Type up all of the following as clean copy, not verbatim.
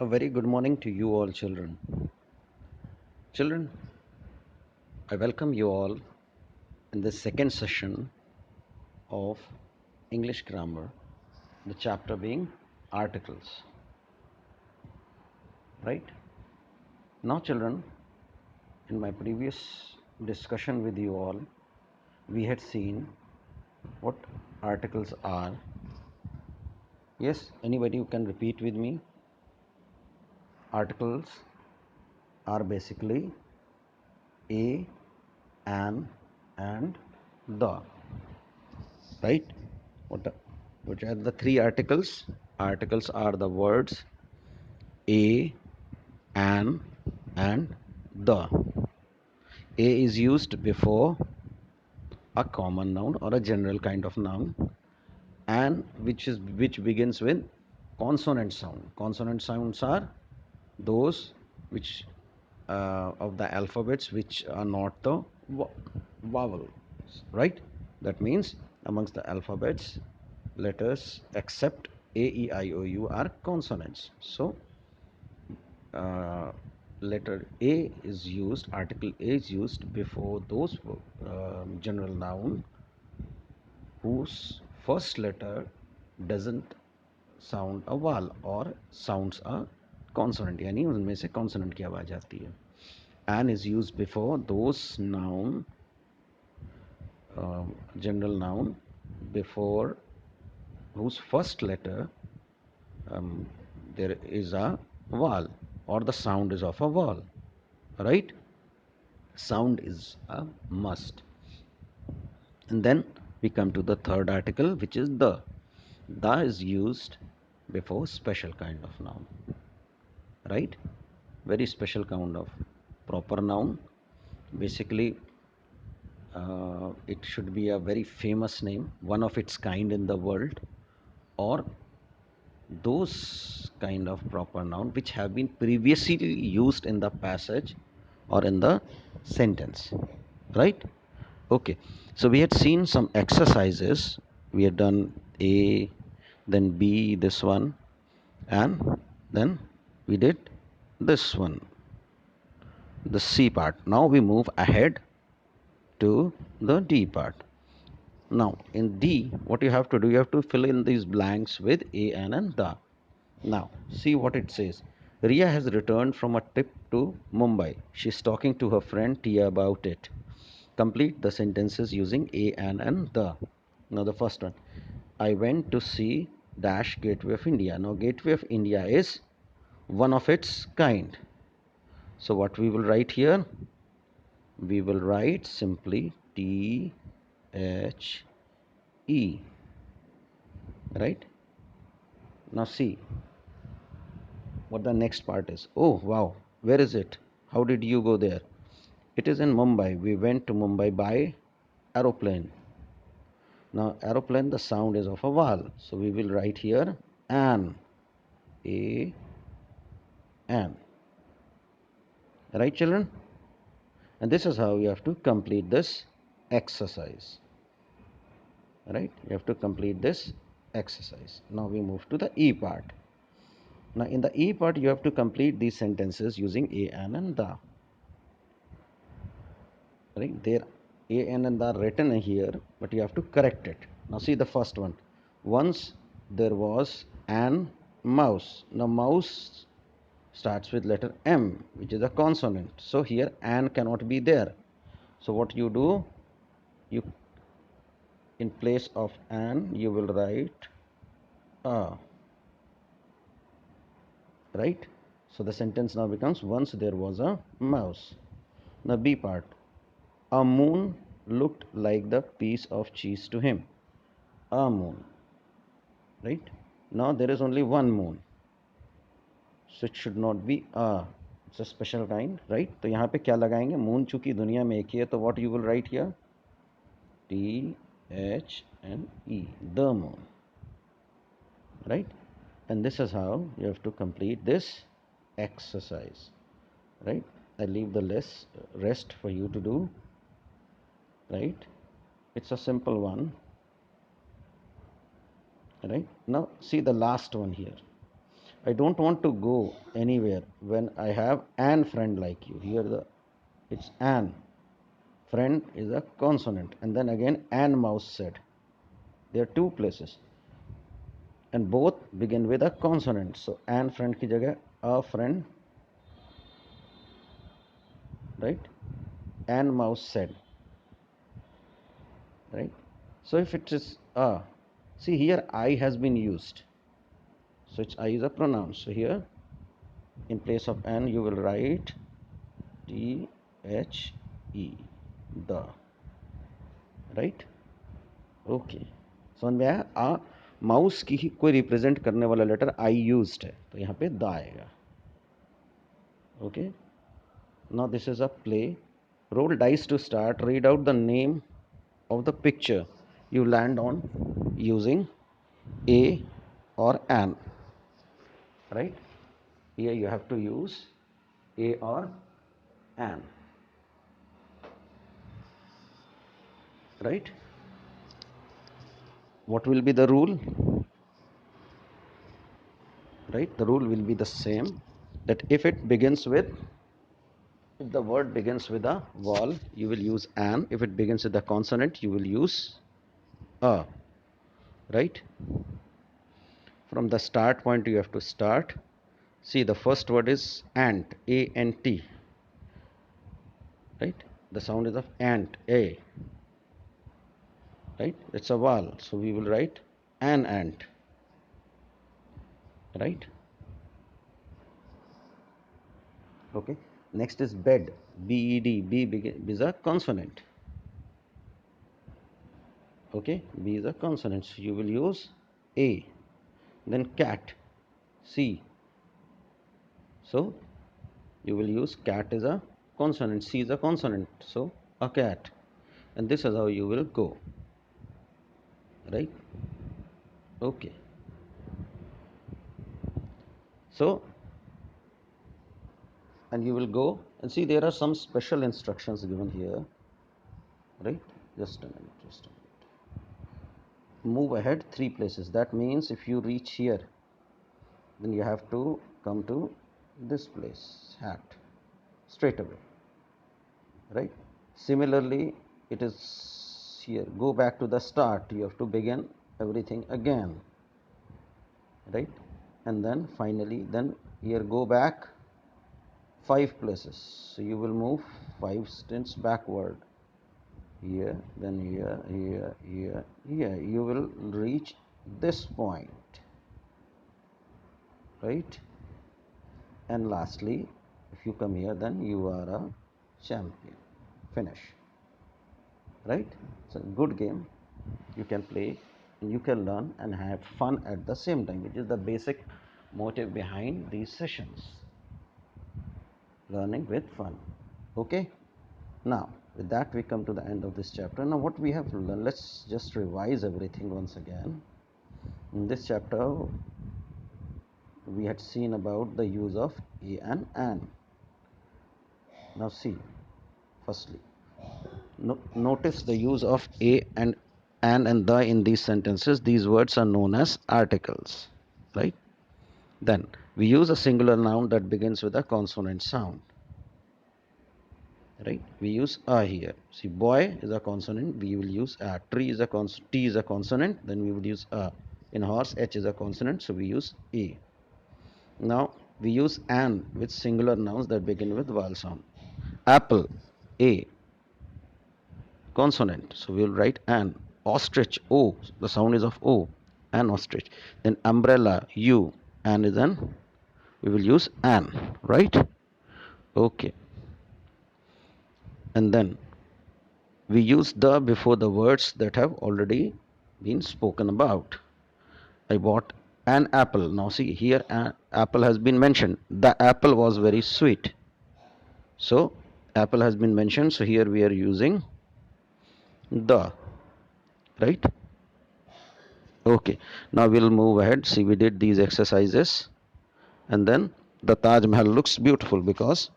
A very good morning to you all, children. Children, I welcome you all in this second session of English grammar, the chapter being articles. Right? Now, children, in my previous discussion with you all, we had seen what articles are. Yes, anybody who can repeat with me? Articles are basically a, an, and the. Right? What, which are the three articles? Articles are the words a, an, and the. A is used before a common noun or a general kind of noun, and which begins with consonant sound. Consonant sounds are those which of the alphabets which are not the vowels, right? That means amongst the alphabets, letters except A, E, I, O, U are consonants. So uh, letter A is used, article A is used before those general noun whose first letter doesn't sound a vowel or sounds a consonant, यानी उनमें से consonant की आवाज आती है. And is used before those noun, general noun, before whose first letter there is a vowel or the sound is of a vowel, right? Sound is a must. And then we come to the third article, which is the. The is used before special kind of noun, right? Very special kind of proper noun. Basically, it should be a very famous name, one of its kind in the world, or those kind of proper noun which have been previously used in the passage or in the sentence, right? Okay, so we had seen some exercises. We had done A, then B, this one, and then we did this one, the C part. Now we move ahead to the D part. Now in D, what you have to do, you have to fill in these blanks with A, N, and the. Now see what it says. Ria has returned from a trip to Mumbai. She's talking to her friend Tia about it. Complete the sentences using A, N, and the. Now the first one. I went to see dash Gateway of India. Now Gateway of India is one of its kind. So what we will write here? We will write simply T H E. Right? Now see what the next part is. Oh wow, where is it? How did you go there? It is in Mumbai. We went to Mumbai by aeroplane. Now aeroplane, the sound is of a vowel. So we will write here an. A N. Right, children? And this is how you have to complete this exercise. Right? You have to complete this exercise. Now we move to the E part. Now in the E part, you have to complete these sentences using A, N, and the. Right? There A, N, and the are written here, but you have to correct it. Now see the first one. Once there was an mouse. Now mouse starts with letter M, which is a consonant. So here an cannot be there. So what you do, you in place of an you will write a. Right? So the sentence now becomes once there was a mouse. Now B part. A moon looked like the piece of cheese to him. A moon. Right? Now there is only one moon. So it should not be a. It's a special kind, right? तो यहाँ पे क्या लगाएंगे? Moon चूंकि दुनिया में एक ही है, तो what you will write here? T H N E, the moon. Right? And this is how you have to complete this exercise. Right? I leave the rest for you to do. Right? It's a simple one. Right? Now see the last one here. I don't want to go anywhere when I have an friend like you. Here it's an friend is a consonant, and then again an mouse said. There are two places and both begin with a consonant. So an friend ki jagah a friend, right? An mouse said, right? So if it is a, see here I has been used, so it's I is a pronoun. So here in place of an you will write the, the, right? Okay, समझ में आया? आ mouse की ही कोई represent करने वाला letter I used है, तो यहाँ पे द आएगा. Okay, now this is a play. Roll dice to start. Read out the name of the picture you land on using a or an, right? Here you have to use a or an, right? What will be the rule? Right, the rule will be the same, that if the word begins with a vowel you will use an. If it begins with a consonant you will use a, right? From the start point you have to start. See, the first word is ant, a n t, right? The sound is of ant, a, right? It's a vowel, so we will write an ant, right? Okay, next is bed, bed. Is a consonant. Okay, b is a consonant, so you will use a. Then cat, c, so you will use cat is a consonant, c is a consonant, so a cat. And this is how you will go, right? Okay, so and you will go and see there are some special instructions given here, right? Just a minute. Move ahead 3 places. That means if you reach here, then you have to come to this place, hat, straight away, right? Similarly, it is here. Go back to the start. You have to begin everything again, right? And then finally, then here go back 5 places. So you will move 5 stints backward. Here, then here. You will reach this point, right? And lastly, if you come here, then you are a champion. Finish, right? It's a good game. You can play, you can learn and have fun at the same time, which is the basic motive behind these sessions. Learning with fun. Okay? Now, with that we come to the end of this chapter. Now what we have learned, let's just revise everything once again. In this chapter, we had seen about the use of a and an. Now see, firstly, notice the use of a and an and the in these sentences. These words are known as articles, right? Then we use a singular noun that begins with a consonant sound, right? We use a here. See, boy is a consonant, we will use a. Tree is a t is a consonant, then we would use a. In horse, h is a consonant, so we use a. Now we use an with singular nouns that begin with vowel sound. Apple, a, consonant, so we will write an. Ostrich, o, the sound is of o, an ostrich. Then umbrella, u, and then we will use an, right? Okay, and then we use the before the words that have already been spoken about. I bought an apple. Now see here, an apple has been mentioned. The apple was very sweet, so apple has been mentioned, so here we are using the, right? Okay, now we'll move ahead. See, we did these exercises, and then the Taj Mahal looks beautiful because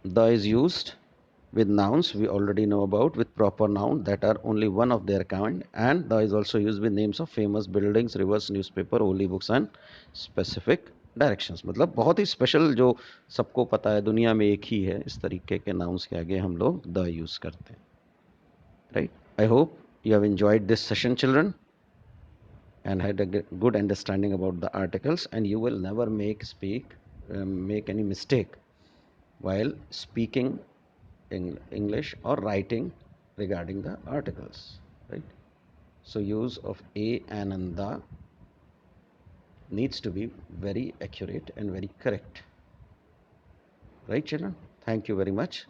the is used With nouns, we already know about with proper noun that are only one of their kind, and the is also used with names of famous buildings, rivers, newspaper, holy books and specific directions. मतलब बहुत ही special जो सबको पता है दुनिया में एक ही है, इस तरीके के नाउन्स के आगे हम लोग द यूज करते हैं. Right. I hope you have enjoyed this session, children, and had a good understanding about the articles, and you will never make any mistake while speaking in English or writing regarding the articles, right? So use of a and the needs to be very accurate and very correct, right, children? Thank you very much.